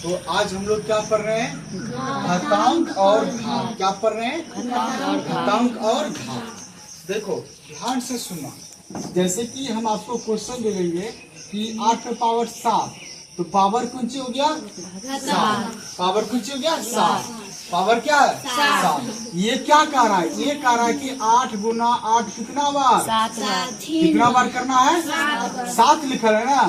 तो आज हम लोग क्या पढ़ रहे हैं? घातांक और घात। क्या पढ़ रहे हैं? घातांक और घात। देखो ध्यान से सुनना। जैसे कि हम आपको क्वेश्चन दे देंगे कि 8 पे पावर 7, तो पावर कुंची हो गया 7। पावर कुंची हो गया 7। पावर क्या है 7। ये क्या कह रहा है? ये कह रहा है कि 8 गुना 8 कितना बार? 7 बार। कितना बार करना है? 7 लिखा है ना।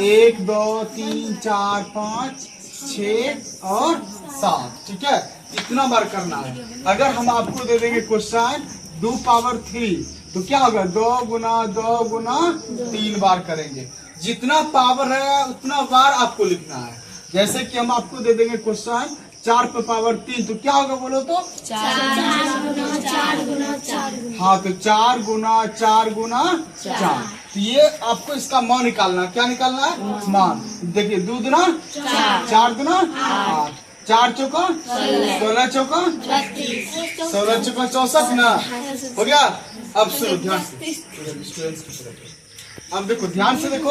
1 2 3 4 5 6 और 7। ठीक है, इतना बार करना है। अगर हम आपको दे देंगे क्वेश्चन 2 पावर 3, तो क्या होगा? 2 गुना 3 बार करेंगे। जितना पावर है उतना बार आपको लिखना है। जैसे कि हम आपको दे देंगे क्वेश्चन 4 पे पावर 3, तो क्या होगा बोलो तो? 4 गुना 4। हाँ, तो 4 गुना 4। तो ये आपको इसका मान निकालना। क्या निकालना है? मान। देखिए 2 दुना 4 दुना 8, 4 चौका 16 चौका 16 चौका 64 ना हो गया। अब सुनो ध्यान से। अब देखो ध्यान से देखो।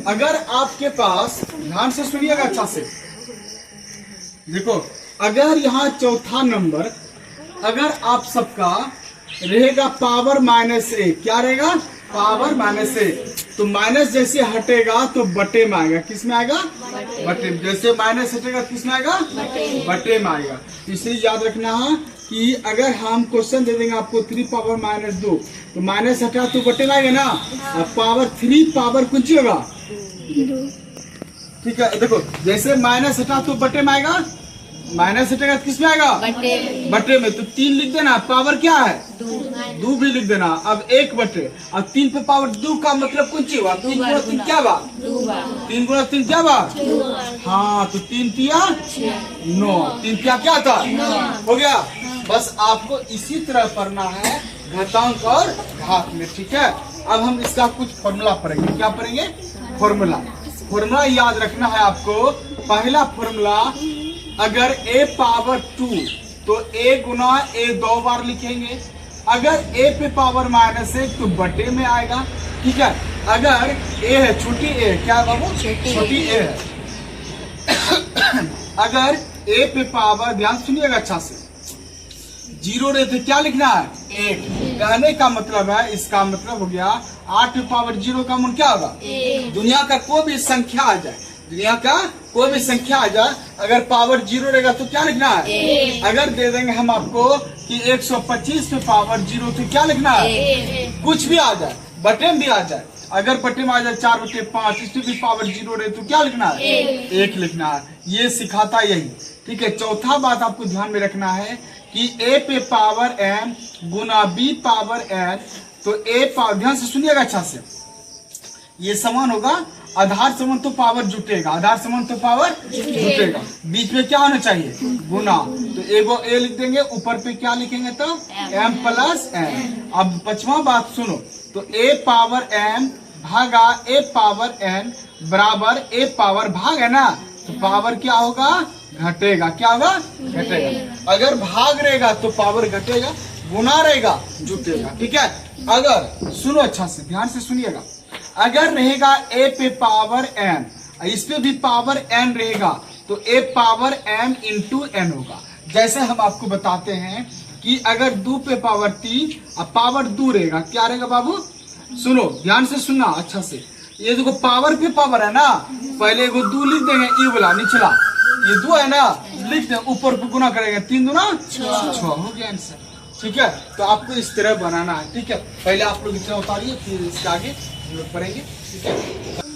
अगर आपके पास, ध्यान से सुनिएगा अच्छा से, देखो अगर यहाँ चौथा नंबर अगर आप सबका रहेगा पावर -1, क्या रहेगा? पावर -1। तो माइनस जैसे हटेगा तो बटे में आएगा। किस में आएगा? बटे में। जैसे माइनस हटेगा किस में आएगा? बटे में आएगा। इसलिए याद रखना है कि अगर हम क्वेश्चन दे देंगे आपको 3 पावर -2, तो माइनस हटा तो बटे में आएगा ना। अब पावर 3 पावर कुछ होगा। ठीक है, देखो जैसे माइनस हटा तो बटे में आएगा। माइनस हटेगा किस में आएगा? बटे में। तो 3 लिख देना। पावर क्या है? 2 भी लिख देना। अब 1 बटे। अब 3 पे पावर 2 का मतलब कुछ हुआ? 3 गुना 3 क्या बार? 3 गुना 3 क्या बार? हाँ, तो 3 तिया 9। 3 तिया क्या था? हो गया। बस आपको इसी तरह पढ़ना है घातांक और घात में। ठीक है, अब हम इसका कुछ फॉर्मूला पढ़ेंगे। क्या पढ़ेंगे? फॉर्मूला याद रखना है आपको। पहला फॉर्मूला, अगर a पावर 2 तो a गुना a 2 बार लिखेंगे। अगर a पे पावर -1 तो बटे में आएगा। ठीक है, अगर a है छोटी a, क्या है बाबू? छोटी a है। अगर a पे पावर, ध्यान सुनिएगा अच्छा से, 0 रहे थे क्या लिखना है? 1। कहने का मतलब है, इसका मतलब हो गया 8 पे पावर 0 का मान क्या होगा? दुनिया का कोई भी संख्या आ जाए, दुनिया का कोई भी संख्या आ जाए, अगर पावर 0 रहेगा तो क्या लिखना है? अगर दे देंगे हम आपको कि 125 पे पावर 0, तो क्या लिखना है? कुछ भी आ जाए, बटे में भी आ जाए। अगर बटे में आ जाए 4/5, इसमें भी पावर 0 रहे तो क्या लिखना है? 1 लिखना है। ये सिखाता यही। ठीक है, चौथा बात आपको ध्यान में रखना है कि a पे पावर m गुना b पावर n, तो a पावर, ध्यान से सुनिएगा अच्छा से, ये समान होगा। आधार समान तो पावर जुटेगा, आधार समान तो पावर जुटेगा। बीच में क्या होना चाहिए? गुना। तो एगो a लिख देंगे, ऊपर पे क्या लिखेंगे? तो m प्लस n। अब 5वां बात सुनो, तो a पावर m भागा a पावर n बराबर a पावर भाग है ना, तो पावर क्या होगा? घटेगा। क्या होगा? घटेगा। अगर भाग रहेगा तो पावर घटेगा, गुना रहेगा जुटेगा। ठीक है, अगर सुनो अच्छा से, ध्यान से सुनिएगा, अगर रहेगा a पे पावर n, इस पे भी पावर n रहेगा, तो a power m into n होगा। जैसे हम आपको बताते हैं कि अगर 2 पे पावर 3 और पावर 2 रहेगा, क्या रहेगा बाबू? सुनो ध्यान से सुनना अच्छा से। ये देखो पावर पे पावर है ना, पहले एगो 2 लिख देंगे, ये वाला निचला, ये 2 है ना, लिख दें, ऊपर पे गुना करेंगे, 3 दूना 6 हो गया आंसर। ठीक है, तो आपको इस तरह बनाना है। ठीक है, पहले आप लोग इतना उतारिए, फिर इसके आगे हम लोग पढ़ेंगे। ठीक है।